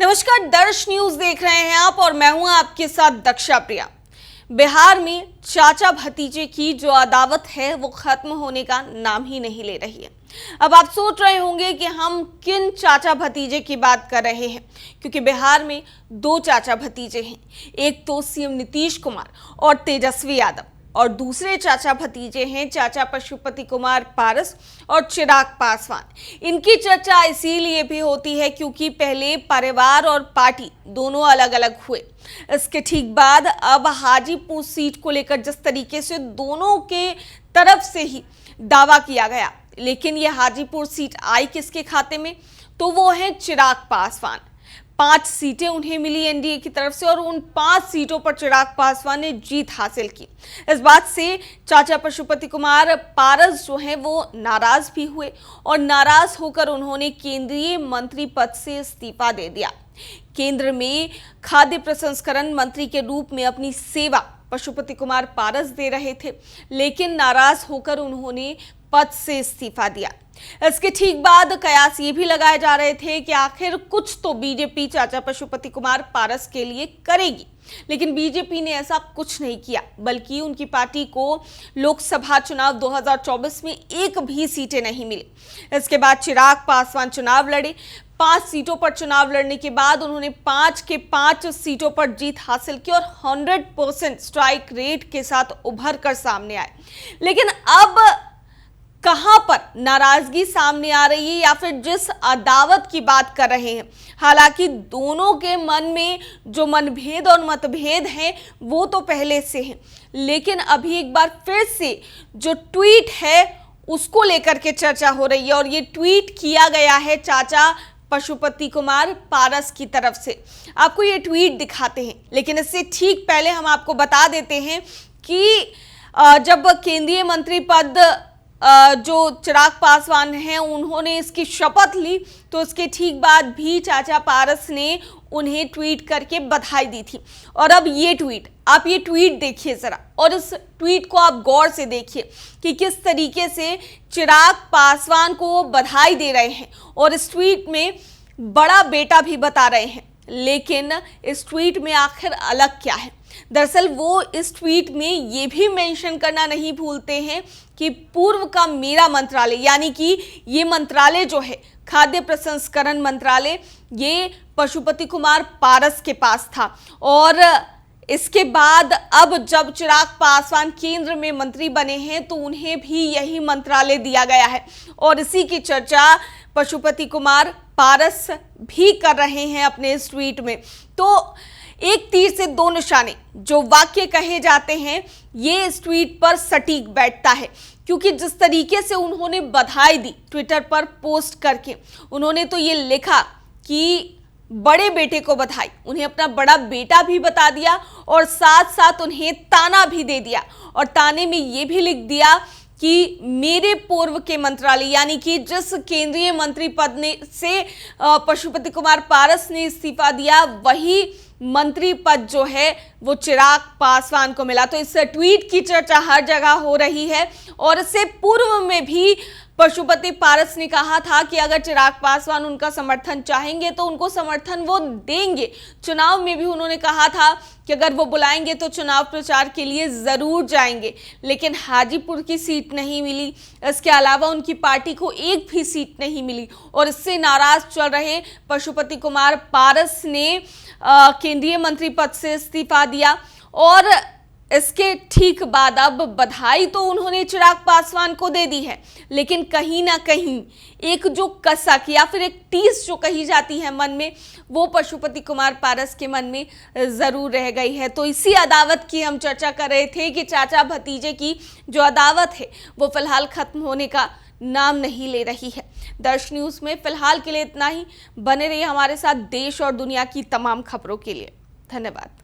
नमस्कार, दर्श न्यूज देख रहे हैं आप और मैं हूं आपके साथ दक्षा प्रिया। बिहार में चाचा भतीजे की जो अदावत है वो खत्म होने का नाम ही नहीं ले रही है। अब आप सोच रहे होंगे कि हम किन चाचा भतीजे की बात कर रहे हैं, क्योंकि बिहार में दो चाचा भतीजे हैं। एक तो सीएम नीतीश कुमार और तेजस्वी यादव, और दूसरे चाचा भतीजे हैं चाचा पशुपति कुमार पारस और चिराग पासवान। इनकी चर्चा इसीलिए भी होती है क्योंकि पहले परिवार और पार्टी दोनों अलग अलग हुए। इसके ठीक बाद अब हाजीपुर सीट को लेकर जिस तरीके से दोनों के तरफ से ही दावा किया गया, लेकिन यह हाजीपुर सीट आई किसके खाते में? तो वो है चिराग पासवान। 5 सीटें उन्हें मिली एनडीए की तरफ से और उन 5 सीटों पर चिराग पासवान ने जीत हासिल की। इस बात से चाचा पशुपति कुमार पारस जो हैं वो नाराज भी हुए और नाराज होकर उन्होंने केंद्रीय मंत्री पद से इस्तीफा दे दिया। केंद्र में खाद्य प्रसंस्करण मंत्री के रूप में अपनी सेवा पशुपति कुमार पारस दे रहे थे, लेकिन नाराज होकर उन्होंने पद से इस्तीफा दिया। इसके ठीक बाद कयास ये भी लगाए जा रहे थे कि आखिर कुछ तो बीजेपी चाचा पशुपति कुमार पारस के लिए करेगी, लेकिन बीजेपी ने ऐसा कुछ नहीं किया, बल्कि उनकी पार्टी को लोकसभा चुनाव 2024 में एक भी सीटें नहीं मिली। इसके बाद चिराग पासवान चुनाव लड़े। 5 सीटों पर चुनाव लड़ने के बाद उन्होंने 5 के 5 सीटों पर जीत हासिल की और 100% स्ट्राइक रेट के साथ उभर कर सामने आए। लेकिन अब कहां पर नाराजगी सामने आ रही है, या फिर जिस अदावत की बात कर रहे हैं, हालांकि दोनों के मन में जो मनभेद और मतभेद हैं वो तो पहले से हैं, लेकिन अभी एक बार फिर से जो ट्वीट है उसको लेकर के चर्चा हो रही है। और ये ट्वीट किया गया है चाचा पशुपति कुमार पारस की तरफ से। आपको ये ट्वीट दिखाते हैं, लेकिन इससे ठीक पहले हम आपको बता देते हैं कि जब केंद्रीय मंत्री पद जो चिराग पासवान हैं उन्होंने इसकी शपथ ली, तो इसके ठीक बाद भी चाचा पारस ने उन्हें ट्वीट करके बधाई दी थी। और अब ये ट्वीट, आप ये ट्वीट देखिए जरा, और इस ट्वीट को आप गौर से देखिए कि किस तरीके से चिराग पासवान को बधाई दे रहे हैं और इस ट्वीट में बड़ा बेटा भी बता रहे हैं। लेकिन इस ट्वीट में आखिर अलग क्या है? दरअसल वो इस ट्वीट में ये भी मेंशन करना नहीं भूलते हैं कि पूर्व का मेरा मंत्रालय, यानी कि ये मंत्रालय जो है खाद्य प्रसंस्करण मंत्रालय, ये पशुपति कुमार पारस के पास था। और इसके बाद अब जब चिराग पासवान केंद्र में मंत्री बने हैं तो उन्हें भी यही मंत्रालय दिया गया है, और इसी की चर्चा पशुपति कुमार पारस भी कर रहे हैं अपने इस ट्वीट में। तो एक तीर से दो निशाने जो वाक्य कहे जाते हैं, ये इस ट्वीट पर सटीक बैठता है, क्योंकि जिस तरीके से उन्होंने बधाई दी ट्विटर पर पोस्ट करके, उन्होंने तो ये लिखा कि बड़े बेटे को बधाई, उन्हें अपना बड़ा बेटा भी बता दिया और साथ साथ उन्हें ताना भी दे दिया। और ताने में ये भी लिख दिया कि मेरे पूर्व के मंत्रालय, यानी कि जिस केंद्रीय मंत्री पद ने से पशुपति कुमार पारस ने इस्तीफा दिया, वही मंत्री पद जो है वो चिराग पासवान को मिला। तो इस ट्वीट की चर्चा हर जगह हो रही है, और इससे पूर्व में भी पशुपति पारस ने कहा था कि अगर चिराग पासवान उनका समर्थन चाहेंगे तो उनको समर्थन वो देंगे। चुनाव में भी उन्होंने कहा था कि अगर वो बुलाएंगे तो चुनाव प्रचार के लिए जरूर जाएंगे, लेकिन हाजीपुर की सीट नहीं मिली। इसके अलावा उनकी पार्टी को एक भी सीट नहीं मिली, और इससे नाराज चल रहे पशुपति कुमार पारस ने केंद्रीय मंत्री पद से इस्तीफा दिया। और इसके ठीक बाद अब बधाई तो उन्होंने चिराग पासवान को दे दी है, लेकिन कहीं ना कहीं एक जो कसक या फिर एक टीस जो कही जाती है मन में, वो पशुपति कुमार पारस के मन में जरूर रह गई है। तो इसी अदावत की हम चर्चा कर रहे थे कि चाचा भतीजे की जो अदावत है वो फिलहाल खत्म होने का नाम नहीं ले रही है। दर्श न्यूज में फिलहाल के लिए इतना ही। बने रहिए हमारे साथ देश और दुनिया की तमाम खबरों के लिए। धन्यवाद।